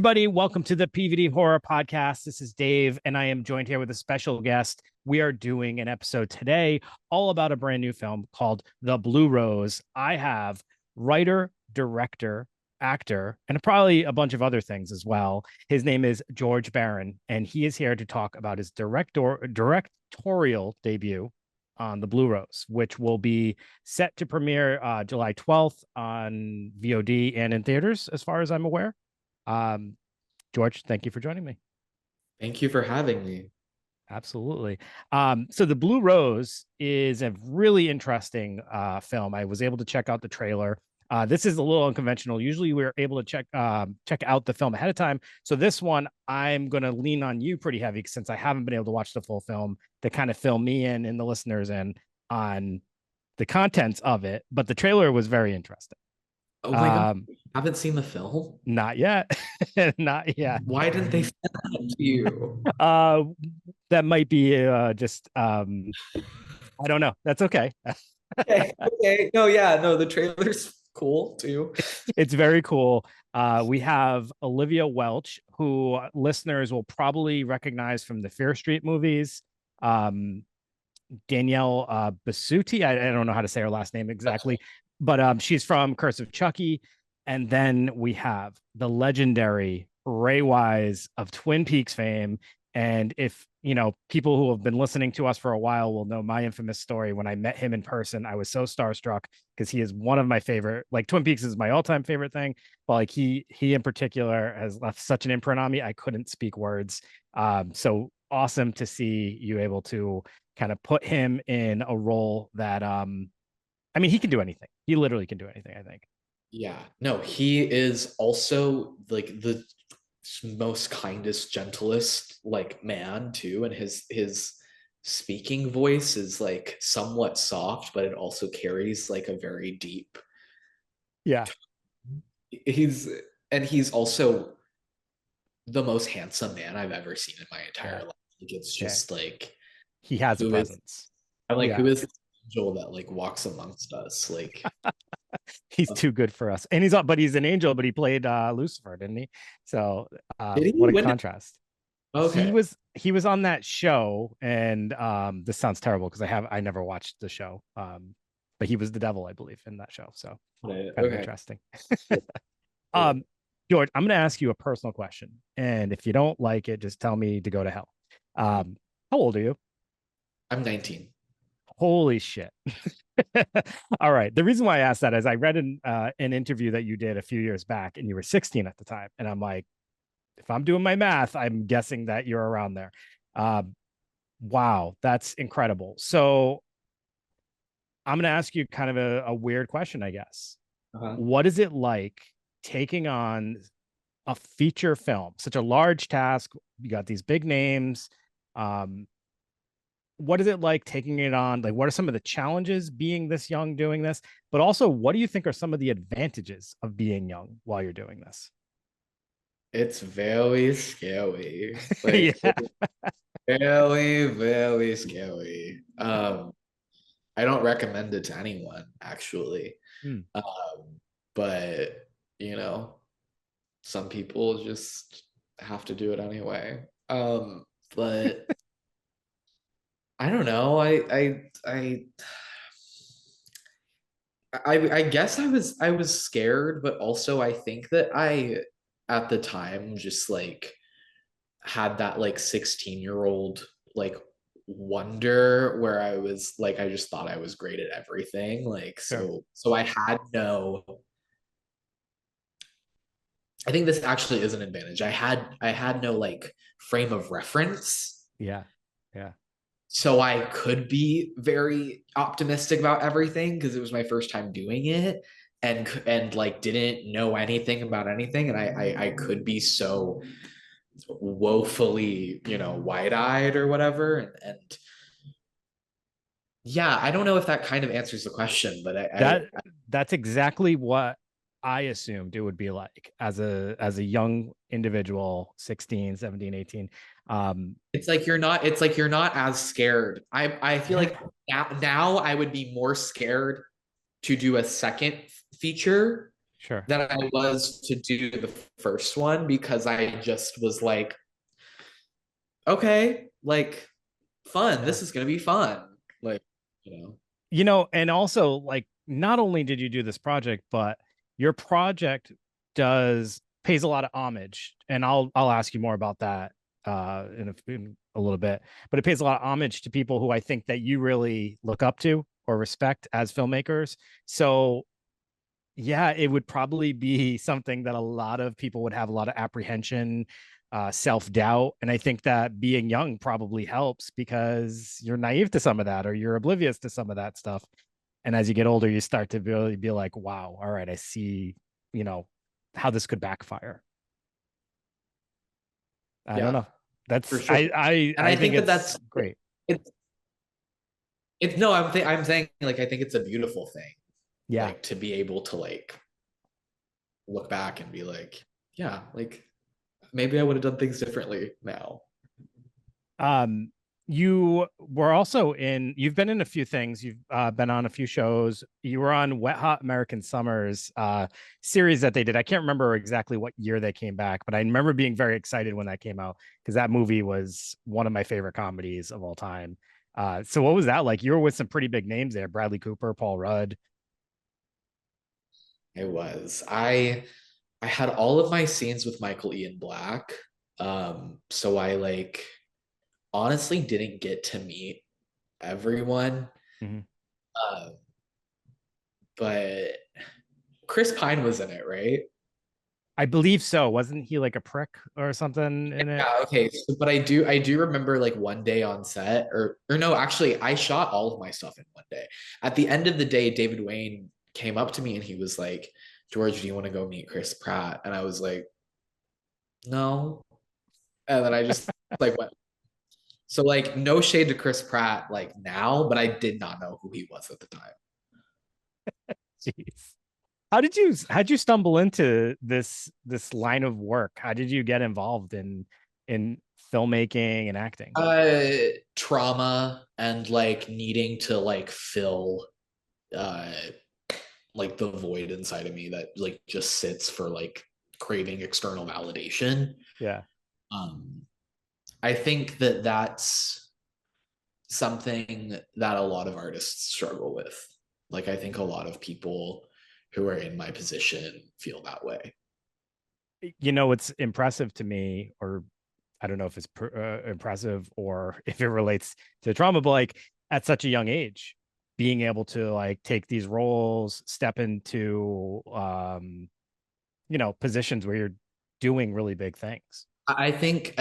everybody. Welcome to the PVD Horror Podcast. This is Dave, and I am joined here with a special guest. We are doing an episode today all about a brand new film called The Blue Rose. I have writer, director, actor, and probably a bunch of other things as well. His name is George Barron, and he is here to talk about his directorial debut on The Blue Rose, which will be set to premiere July 12th on VOD and in theaters, as far as I'm aware. George, thank you for joining me. Thank you for having me. Absolutely. So The Blue Rose is a really interesting film. I was able to check out the trailer. This is a little unconventional. Usually we're able to check out the film ahead of time. So this one, I'm going to lean on you pretty heavy since I haven't been able to watch the full film to kind of fill me in and the listeners in on the contents of it. But the trailer was very interesting. Oh my God. Haven't seen the film? Not yet. Not yet. Why didn't they send that to you? That might be just I don't know. That's okay. Okay. No, yeah, no, the trailer's cool too. It's very cool. We have Olivia Welch, who listeners will probably recognize from the Fear Street movies. Danielle Basutti. I don't know how to say her last name exactly, but she's from Curse of Chucky. And then we have the legendary Ray Wise of Twin Peaks fame. And if you know, people who have been listening to us for a while will know my infamous story. When I met him in person, I was so starstruck because he is one of my favorite. Like, Twin Peaks is my all-time favorite thing, but like he in particular has left such an imprint on me. I couldn't speak words. So awesome to see you able to kind of put him in a role that I mean, he can do anything. He literally can do anything, I think. Yeah, no, he is also like the most kindest, gentlest like man too, and his speaking voice is like somewhat soft, but it also carries like a very deep. Yeah, He's he's also the most handsome man I've ever seen in my entire yeah, life. Like, it's yeah. just like He has a who is presence. I'm like, Yeah. who is this angel that like walks amongst us? Like, He's too good for us. And he's an angel, but he played Lucifer, didn't he? So did he? what a When did, contrast. He okay. was he was on that show, and this sounds terrible because I never watched the show. But he was the devil, I believe, in that show. So kind of Okay. interesting. Cool. um, George, I'm gonna ask you a personal question. And if you don't like it, just tell me to go to hell. How old are you? I'm 19. Holy shit. All right. The reason why I asked that is I read an interview that you did a few years back, and you were 16 at the time. And I'm like, if I'm doing my math, I'm guessing that you're around there. Uh, wow, that's incredible. So I'm going to ask you kind of a weird question, I guess. Uh-huh. What is it like taking on a feature film, such a large task? You got these big names. Um, what is it like taking it on? Like, what are some of the challenges being this young doing this? But also, what do you think are some of the advantages of being young while you're doing this? It's very scary. Like Yeah. very, very scary. I don't recommend it to anyone, actually. Hmm. But you know, some people just have to do it anyway. But I don't know. I guess I was scared, but also I think that I at the time just like had that like 16-year-old like wonder where I was like I just thought I was great at everything. Like Sure. so I had no I think this actually is an advantage. I had no like frame of reference. Yeah. Yeah. So I could be very optimistic about everything because it was my first time doing it and like didn't know anything about anything and I could be so woefully, wide-eyed or whatever and yeah, I don't know if that kind of answers the question, but That that's exactly what I assumed it would be like as a young individual, 16, 17, 18. it's like you're not as scared. I feel Yeah. like now I would be more scared to do a second feature Sure. than I was to do the first one because I just was like, okay, like fun. Yeah. This is gonna be fun. Like, you know. And also like not only did you do this project, but your project does pays a lot of homage, and I'll ask you more about that in a little bit. But it pays a lot of homage to people who I think that you really look up to or respect as filmmakers. So yeah, it would probably be something that a lot of people would have a lot of apprehension, self-doubt. And I think that being young probably helps because you're naive to some of that or you're oblivious to some of that stuff. And as you get older, you start to really be like, wow, all right, I see, you know, how this could backfire. I don't Yeah, know. for That's sure. And I I think think that it's that's great. it's it's no, I'm saying like I think it's a beautiful thing, Yeah. like to be able to like look back and be like, yeah, like maybe I would have done things differently now. Um, you've been in a few things. You've been on a few shows. You were on Wet Hot American Summers series that they did. I can't remember exactly what year they came back, but I remember being very excited when that came out because that movie was one of my favorite comedies of all time. So what was that like? You were with some pretty big names there: Bradley Cooper, Paul Rudd. I was. I had all of my scenes with Michael Ian Black. So I like honestly didn't get to meet everyone. Mhm. Um, but Chris Pine was in it, right? I believe so. Wasn't he like a prick or something in it? Yeah, okay. But I do remember like one day on set, or no, actually I shot all of my stuff in one day. At the end of the day, David Wayne came up to me and he was like, George, do you want to go meet Chris Pratt? And I was like, no. And then I just like went. So like no shade to Chris Pratt like now, but I did not know who he was at the time. Jeez. How'd you stumble into this line of work? How did you get involved in filmmaking and acting? Trauma and like needing to like fill uh like the void inside of me that like just sits for like craving external validation. Yeah. Um, I think that that's something that a lot of artists struggle with. Like, I think a lot of people who are in my position feel that way. It's impressive to me, or I don't know if it's impressive or if it relates to trauma, but like at such a young age, being able to like take these roles, step into positions where you're doing really big things. I think,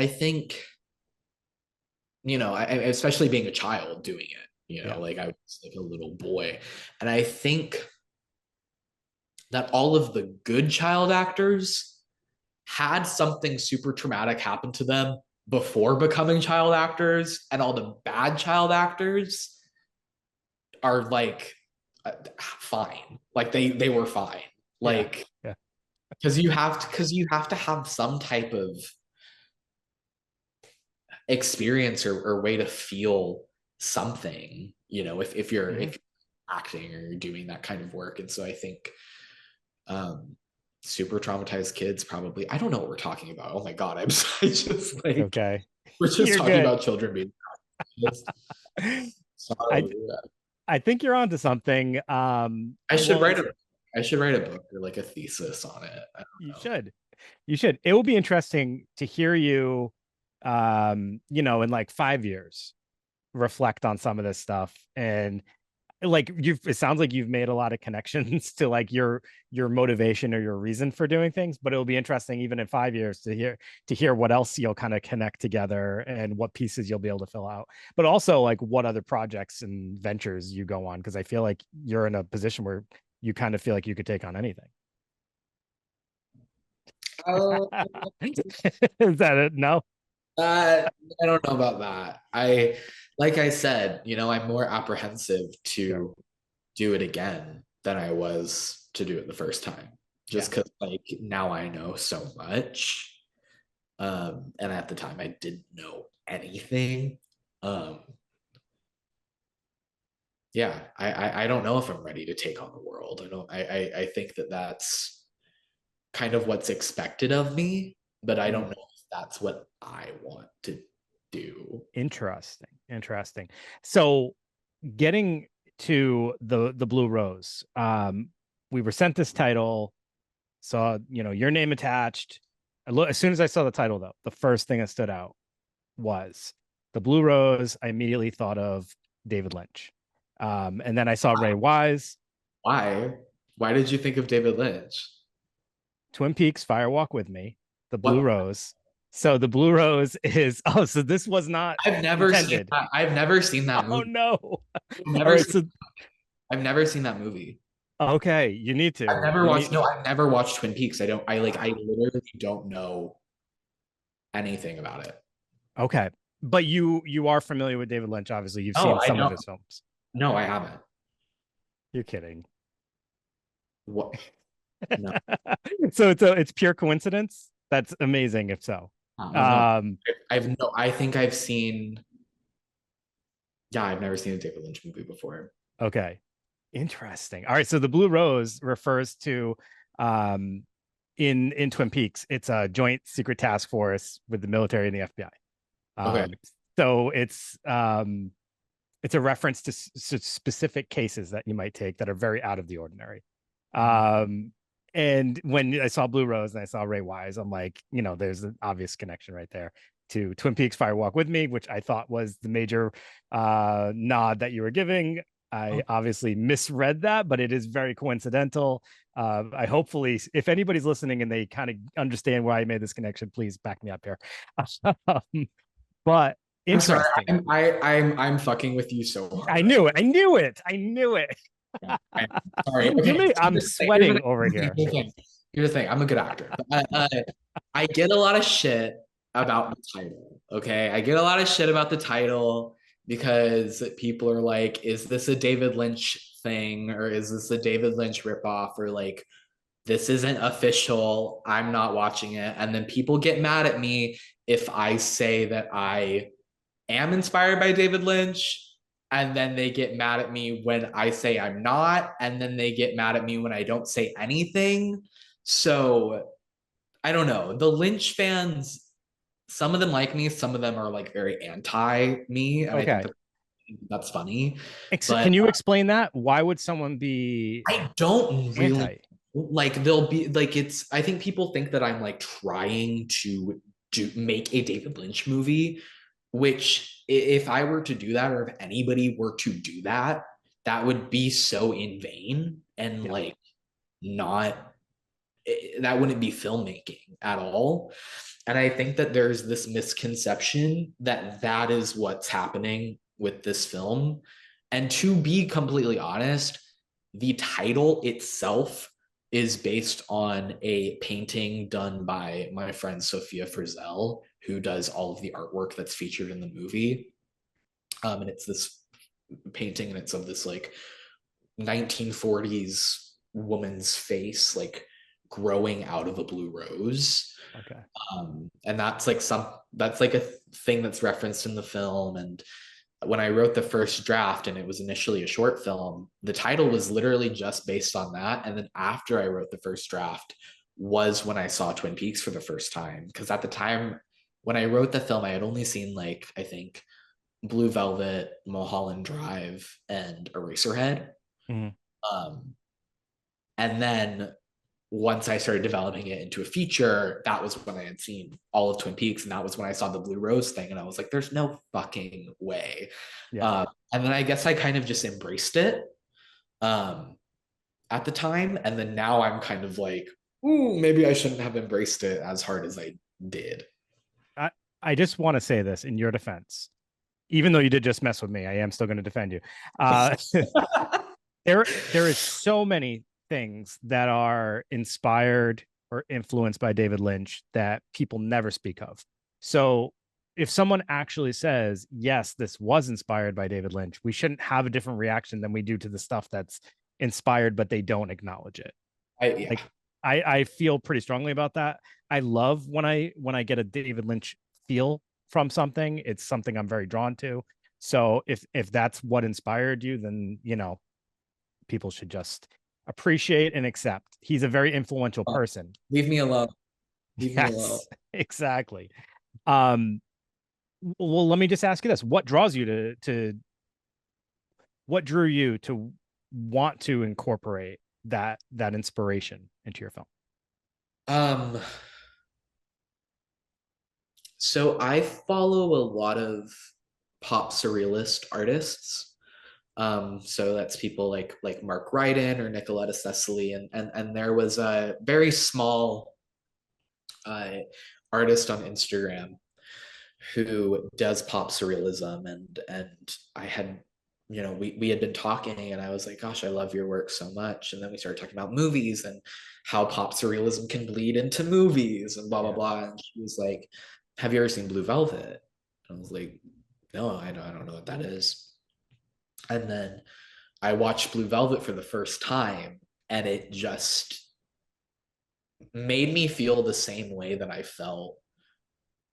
especially being a child doing it, Yeah. like I was like a little boy. And I think that all of the good child actors had something super traumatic happen to them before becoming child actors, and all the bad child actors are like fine, like they were fine, Yeah. like Yeah. because you have to have some type of experience or way to feel something, if you're Mhm. if you're acting or you're doing that kind of work. And so I think um super traumatized kids probably, I don't know what we're talking about. Oh my god, I just It's like okay. we're just You're talking good. about children being traumatized. I Sorry. I think you're onto something. I should Well, write a I should write a book or like a thesis on it. I you don't know. should. You should. It will be interesting to hear you, in like 5 years, reflect on some of this stuff. And like it sounds like you've made a lot of connections to like your motivation or your reason for doing things. But it'll be interesting even in 5 years to hear what else you'll kind of connect together and what pieces you'll be able to fill out. But also like what other projects and ventures you go on, because I feel like you're in a position where you kind of feel like you could take on anything. Uh, Is that it? No. Uh, I don't know about that. Like I said, I'm more apprehensive Sure. to do it again than I was to do it the first time. Yeah. Just because, like, now I know so much. And at the time, I didn't know anything. Um, yeah, I don't know if I'm ready to take on the world. I don't. I think that that's kind of what's expected of me, but I don't Mm, know if that's what I want to do. interesting. Interesting. So getting to the Blue Rose, we were sent this title, saw, your name attached. As soon as I saw the title, though, the first thing that stood out was the Blue Rose. I immediately thought of David Lynch. And then I saw Ray Wise, Why? Why did you think of David Lynch? Twin Peaks, Fire Walk with Me, the Blue What? Rose. So the Blue Rose is, oh, so this was not I've never seen intended. that. I've never seen that Oh movie. no. I've All never right, seen, so I've never seen that movie. okay, you need I've to. never You watched, need no, I've never watched Twin Peaks. I literally don't know anything about it. okay. But you are familiar with David Lynch, obviously. You've No, seen I some of don't. his films. No, I haven't. You're kidding. What? No. So it's pure coincidence. That's amazing if so. No. Um, I think I've seen, yeah, I've never seen a David Lynch movie before. okay. Interesting. All right, so the Blue Rose refers to um in Twin Peaks, it's a joint secret task force with the military and the FBI. Okay. So it's a reference to specific cases that you might take that are very out of the ordinary. Um, and when I saw Blue Rose and I saw Ray Wise, I'm like, there's an obvious connection right there to Twin Peaks Fire Walk with Me, which I thought was the major nod that you were giving. I obviously misread that, but it is very coincidental. I hopefully, if anybody's listening and they kind of understand why I made this connection, please back me up here. But I'm sorry. interesting. I'm fucking with you so hard. I knew it. I knew it. I knew it. I'm sorry. I'm sweating over here. Here's the thing. I'm a good actor. I get a lot of shit about the title. Okay, I get a lot of shit about the title because people are like, "Is this a David Lynch thing, or is this a David Lynch ripoff, or like this isn't official? I'm not watching it." And then people get mad at me if I say that I am inspired by David Lynch, and then they get mad at me when I say I'm not, and then they get mad at me when I don't say anything. So I don't know. The Lynch fans, some of them like me, some of them are like very anti me, and I think Okay. that's funny. Can But you explain that? Why would someone be I don't really anti? like. They'll be like, it's. I think people think that I'm like trying to do make a David Lynch movie, which if I were to do that, or if anybody were to do that, that would be so in vain and Yeah. like not, that wouldn't be filmmaking at all. And I think that there's this misconception that that is what's happening with this film. And to be completely honest, the title itself is based on a painting done by my friend Sophia Frizzell, who does all of the artwork that's featured in the movie. And it's this painting, and it's of this like 1940s woman's face, like growing out of a blue rose. Okay. And that's like a thing that's referenced in the film. And when I wrote the first draft, and it was initially a short film, the title was literally just based on that. And then after I wrote the first draft was when I saw Twin Peaks for the first time. Because at the time when I wrote the film, I had only seen like, I think, Blue Velvet, Mulholland Drive, and Eraserhead. Mhm. Um, and then once I started developing it into a feature, that was when I had seen all of Twin Peaks, and that was when I saw the Blue Rose thing, and I was like, "There's no fucking way." Yeah. And then I guess I kind of just embraced it um, at the time, and then now I'm kind of like, "Ooh, maybe I shouldn't have embraced it as hard as I did." I just want to say this in your defense. Even though you did just mess with me, I am still going to defend you. There is so many things that are inspired or influenced by David Lynch that people never speak of. So if someone actually says, yes, this was inspired by David Lynch, we shouldn't have a different reaction than we do to the stuff that's inspired, but they don't acknowledge it. Yeah. Like I feel pretty strongly about that. I love when I get a David Lynch feel from something. It's something I'm very drawn to. So if that's what inspired you, then people should just appreciate and accept. He's a very influential person. Leave me alone. Leave me alone. Yes, exactly. Um, well, let me just ask you this: what draws you to what drew you to want to incorporate that inspiration into your film? Um, so I follow a lot of pop surrealist artists. So that's people like Mark Ryden or Nicoletta Cecily, and there was a very small uh, artist on Instagram who does pop surrealism, and I had, we had been talking, and I was like, gosh, I love your work so much, and then we started talking about movies and how pop surrealism can bleed into movies and blah blah Yeah. blah, and she was like, have you ever seen Blue Velvet? And I was like, no, I don't know what that is. And then I watched Blue Velvet for the first time, and it just made me feel the same way that I felt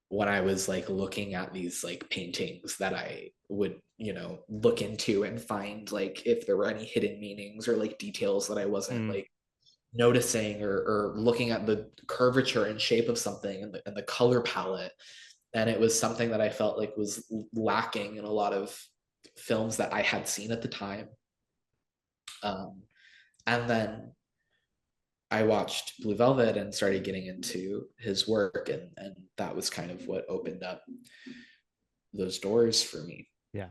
when I was like looking at these like paintings that I would, look into and find like if there were any hidden meanings or like details that I wasn't Mm, like noticing, or looking at the curvature and shape of something, and the color palette. And it was something that I felt like was lacking in a lot of films that I had seen at the time. Um, and then I watched Blue Velvet and started getting into his work, and that was kind of what opened up those doors for me. yeah.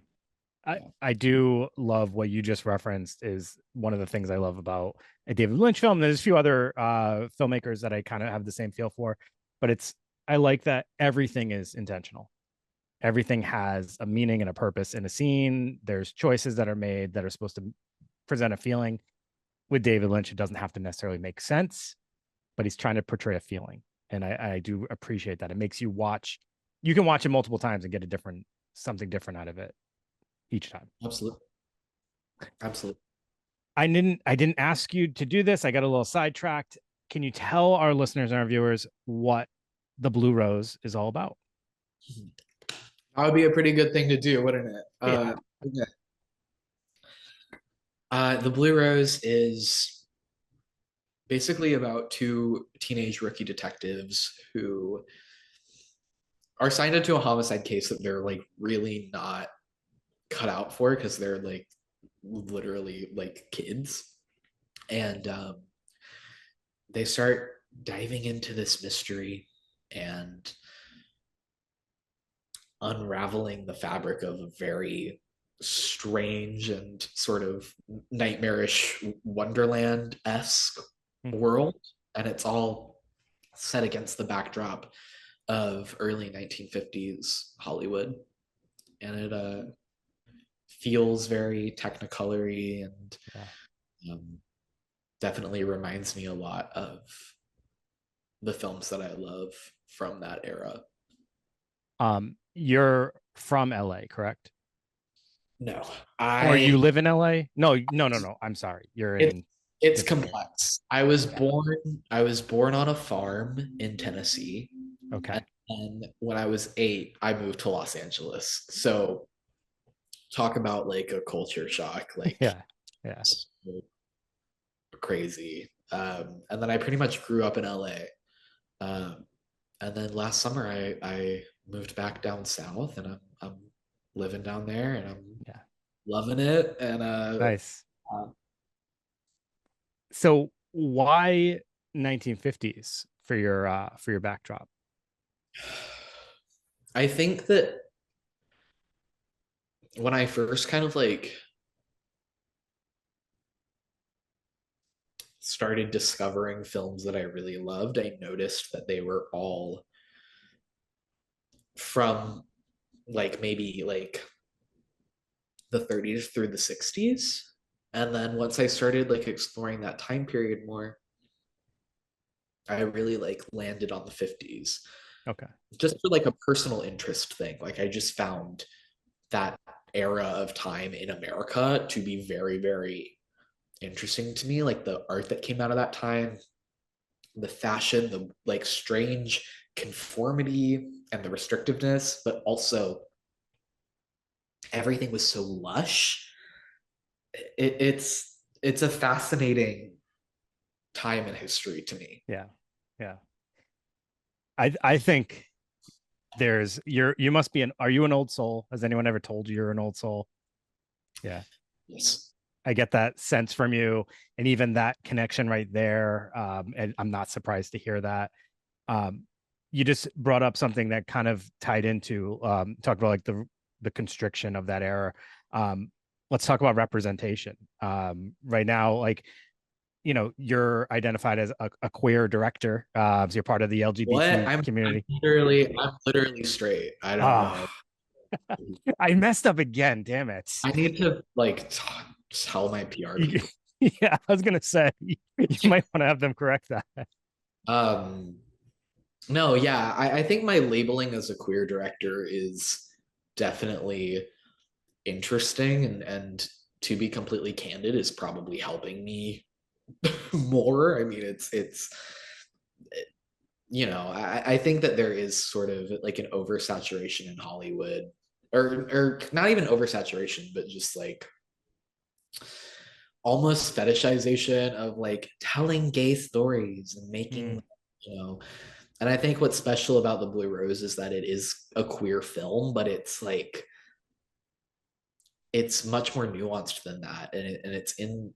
I, Yeah, I do love what you just referenced is one of the things I love about a David Lynch film. There's a few other filmmakers that I kind of have the same feel for, but I like that everything is intentional. Everything has a meaning and a purpose in a scene. There's choices that are made that are supposed to present a feeling. With David Lynch, it doesn't have to necessarily make sense, but he's trying to portray a feeling. And I do appreciate that. It makes you watch, you can watch it multiple times and get something different out of it each time. absolutely, absolutely. I didn't ask you to do this. I got a little sidetracked. Can you tell our listeners and our viewers what the Blue Rose is all about? That would be a pretty good thing to do, wouldn't it? Yeah. Okay. The Blue Rose is basically about two teenage rookie detectives who are signed into a homicide case that they're like really not cut out for, because they're like literally like kids. And they start diving into this mystery and unraveling the fabric of a very strange and sort of nightmarish Wonderland-esque Mhm. world. And it's all set against the backdrop of early 1950s Hollywood. And it feels very technicolory, and Yeah. um, definitely reminds me a lot of the films that I love from that era. You're from LA, correct? No, Or I you live in LA? No, no, no, no. I'm sorry. You're it in it's different area. complex. Okay. I was born on a farm in Tennessee, and Okay. then when I was 8, I moved to Los Angeles. So talk about like a culture shock, like Yeah. Yeah. so crazy. And then I pretty much grew up in LA. Um, and then last summer I moved back down south, and I'm living down there, and I'm Yeah. loving it. And Nice. uh, So why 1950s for your backdrop? I think that when I first kind of like started discovering films that I really loved, I noticed that they were all from like maybe like the 30s through the 60s. And then once I started like exploring that time period more, I really like landed on the 50s, Okay. just for like a personal interest thing. Like I just found that era of time in America to be very, very interesting to me. Like the art that came out of that time, the fashion, the like strange conformity and the restrictiveness, but also everything was so lush. It's it's a fascinating time in history to me. Yeah. Yeah. I think you must be are you an old soul? Has anyone ever told you you're an old soul? Yeah. Yes. I get that sense from you, and even that connection right there. And I'm not surprised to hear that. Um, you just brought up something that kind of tied into talked about like the constriction of that era. Um, let's talk about representation. Right now, like you're identified as a queer director. So you're part of the What? LGBT I'm community. literally straight. I don't Oh, know. I messed up again. Damn it. I need to like tell my PR You, people. yeah, I was gonna say you might want to have them correct that. Um, no, yeah, I think my labeling as a queer director is definitely interesting, and to be completely candid, is probably helping me more. I mean, it's I think that there is sort of like an oversaturation in Hollywood, or not even oversaturation, but just like almost fetishization of like telling gay stories and making, Mm, you know, and I think what's special about The Blue Rose is that it is a queer film, but it's like it's much more nuanced than that, and it's in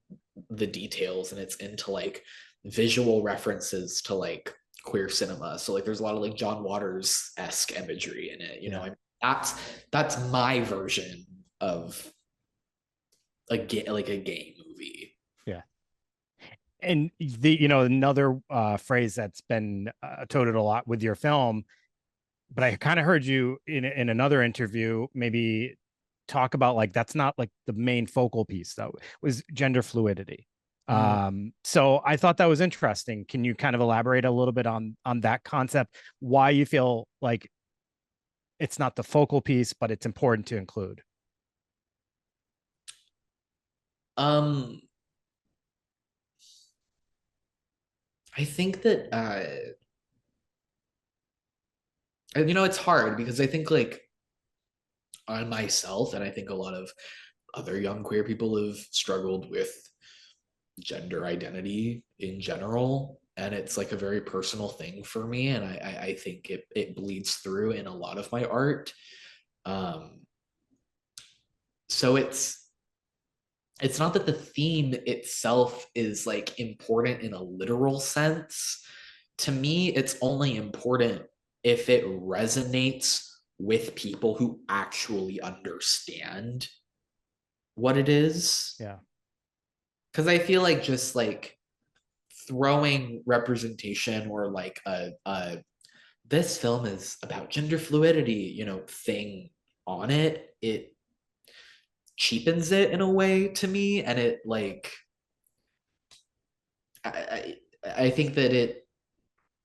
the details, and it's into like visual references to like queer cinema. So like there's a lot of like John Waters-esque imagery in it, yeah, that's my version of a gay movie. yeah. And another phrase that's been toted a lot with your film, but I kind of heard you in another interview maybe talk about like that's not like the main focal piece though, was gender fluidity. Mm. So I thought that was interesting. Can you kind of elaborate a little bit on that concept, why you feel like it's not the focal piece but it's important to include? um I think that it's hard because I think like on myself, and I think a lot of other young queer people have struggled with gender identity in general, and it's like a very personal thing for me, and I think it bleeds through in a lot of my art. um so it's not that the theme itself is like important in a literal sense. To me, it's only important if it resonates with people who actually understand what it is. Yeah. Because I feel like just like throwing representation or like a this film is about gender fluidity, thing on it cheapens it in a way to me, and it like I think that it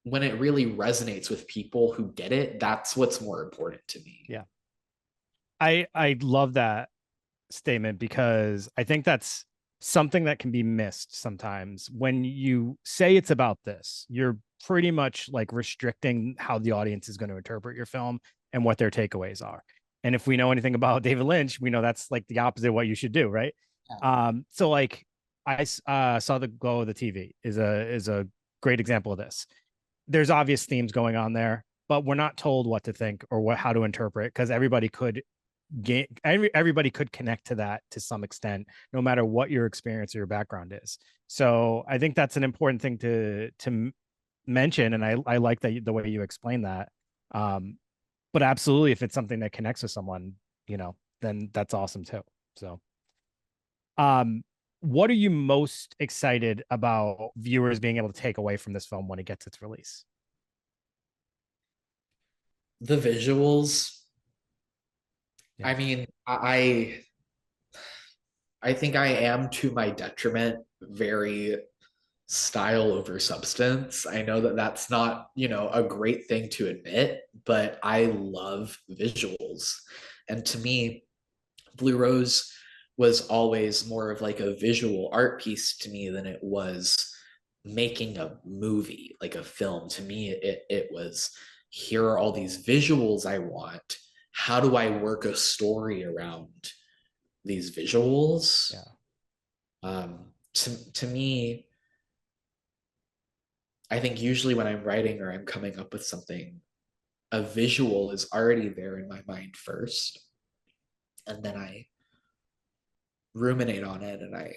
when it really resonates with people who get it, that's what's more important to me. Yeah. I love that statement because I think that's something that can be missed sometimes. When you say it's about this, you're pretty much like restricting how the audience is going to interpret your film and what their takeaways are. And if we know anything about David Lynch, we know that's like the opposite of what you should do, right? Yeah. So like I saw The Glow of the TV is a great example of this. There's obvious themes going on there, but we're not told what to think or how to interpret because everybody could connect to that to some extent, no matter what your experience or your background is. So I think that's an important thing to mention, and I like that the way you explain that. Um, but absolutely, if it's something that connects with someone, then that's awesome too. So, um, what are you most excited about viewers being able to take away from this film when it gets its release? The visuals. Yeah. I mean, I think I am, to my detriment, very style over substance. I know that that's not, a great thing to admit, but I love visuals. And to me, Blue Rose was always more of like a visual art piece to me than it was making a movie, like a film. To me, it was, here are all these visuals I want. How do I work a story around these visuals? Yeah. to me, I think usually when I'm writing or I'm coming up with something, a visual is already there in my mind first, and then I ruminate on it and I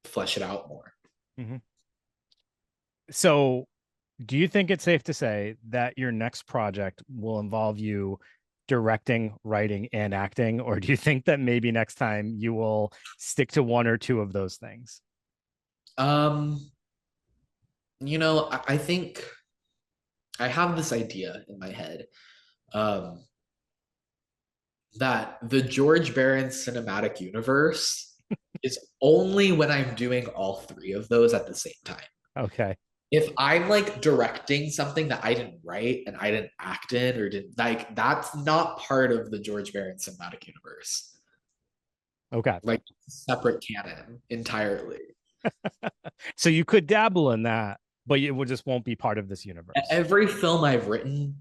flesh it out more. Mhm. So, do you think it's safe to say that your next project will involve you directing, writing, and acting? Or do you think that maybe next time you will stick to one or two of those things? Um, I think I have this idea in my head, um, that the George Barron cinematic universe is only when I'm doing all three of those at the same time. Okay. If I'm like directing something that I didn't write and I didn't act in or didn't like, that's not part of the George Barron cinematic universe. Okay. Like separate canon entirely. So you could dabble in that, but it will just won't be part of this universe. Every film I've written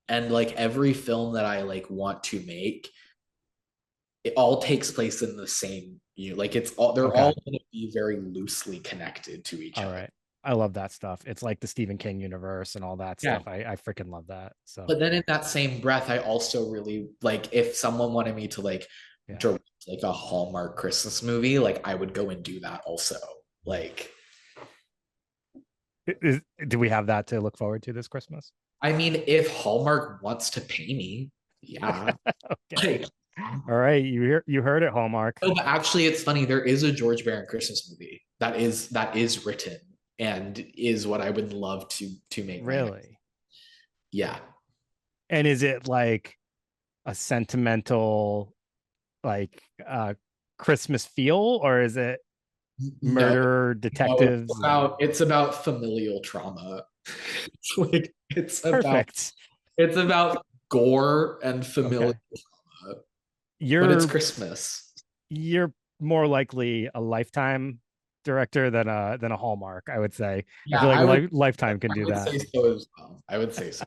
and like every film that I like want to make, it all takes place in the same, like it's all, they're Okay. all going to be very loosely connected to each All other. right. I love that stuff. It's like the Stephen King universe and all that Yeah. stuff. I freaking love that. So But then in that same breath, I also really like if someone wanted me to like yeah. direct like a Hallmark Christmas movie, like I would go and do that also. Like, Do we have that to look forward to this Christmas? I mean, if Hallmark wants to pay me, yeah. Okay. Like, All right. You heard it, Hallmark. no, but actually, it's funny. There is a George Barron Christmas movie that is written and is what I would love to make my next. Really? Yeah. And is it like a sentimental like Christmas feel, or is it No, murder no, detectives and it's about familial trauma. It's like perfect? it's about gore and familial Okay. trauma, but it's You're Christmas. you're more likely a Lifetime director than a Hallmark, I would say. I Yeah, feel like Lifetime can I do would that. say so as well. I would say so.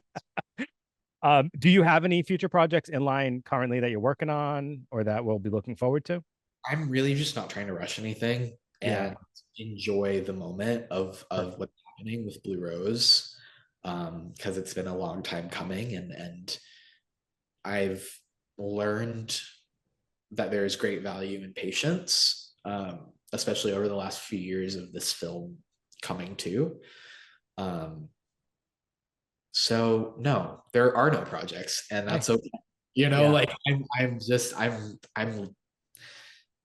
Do you have any future projects in line currently that you're working on or that we'll be looking forward to? I'm really just not trying to rush anything Yeah, and enjoy the moment of perfect. what's happening with Blue Rose, because it's been a long time coming, and I've learned that there is great value in patience, especially over the last few years of this film coming to. Um, so no, there are no projects, and that's Nice. okay. Yeah. Like I'm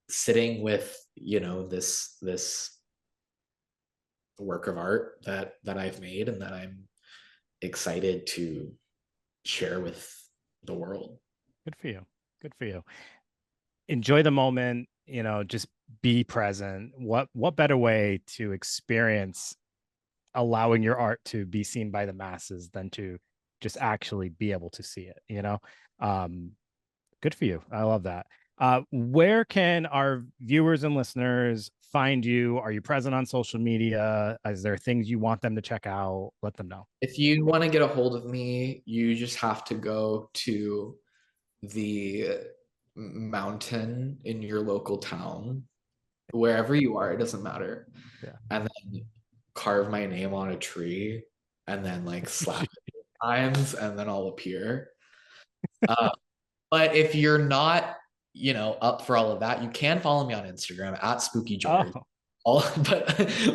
sitting with this work of art that I've made and that I'm excited to share with the world. Good for you. Good for you. Enjoy the moment, just be present. What better way to experience allowing your art to be seen by the masses than to just actually be able to see it? Um, Good for you. I love that. Where can our viewers and listeners find you? Are you present on social media? Is there things you want them to check out? Let them know. If you want to get a hold of me, you just have to go to the mountain in your local town, wherever you are, it doesn't matter. Yeah. And then carve my name on a tree and then like slap it times and then I'll appear. Uh, but if you're not, up for all of that, you can follow me on Instagram at Spooky George. Oh, All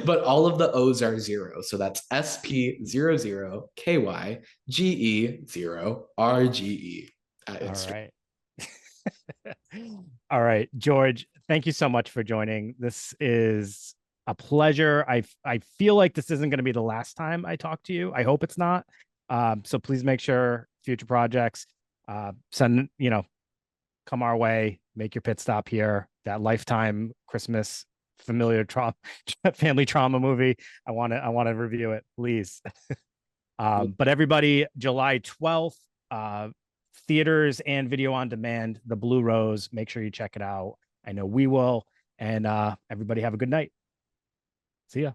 but all of the O's are zero. So that's SP00KYGE0RGE at all Instagram. right. All right, George, thank you so much for joining. This is a pleasure. I feel like this isn't going to be the last time I talk to you. I hope it's not. So please make sure future projects send, come our way, make your pit stop here. That Lifetime Christmas familiar trauma family trauma movie. I want to review it, please. But everybody, July 12th, theaters and video on demand, The Blue Rose. Make sure you check it out. I know we will. And everybody have a good night. See ya.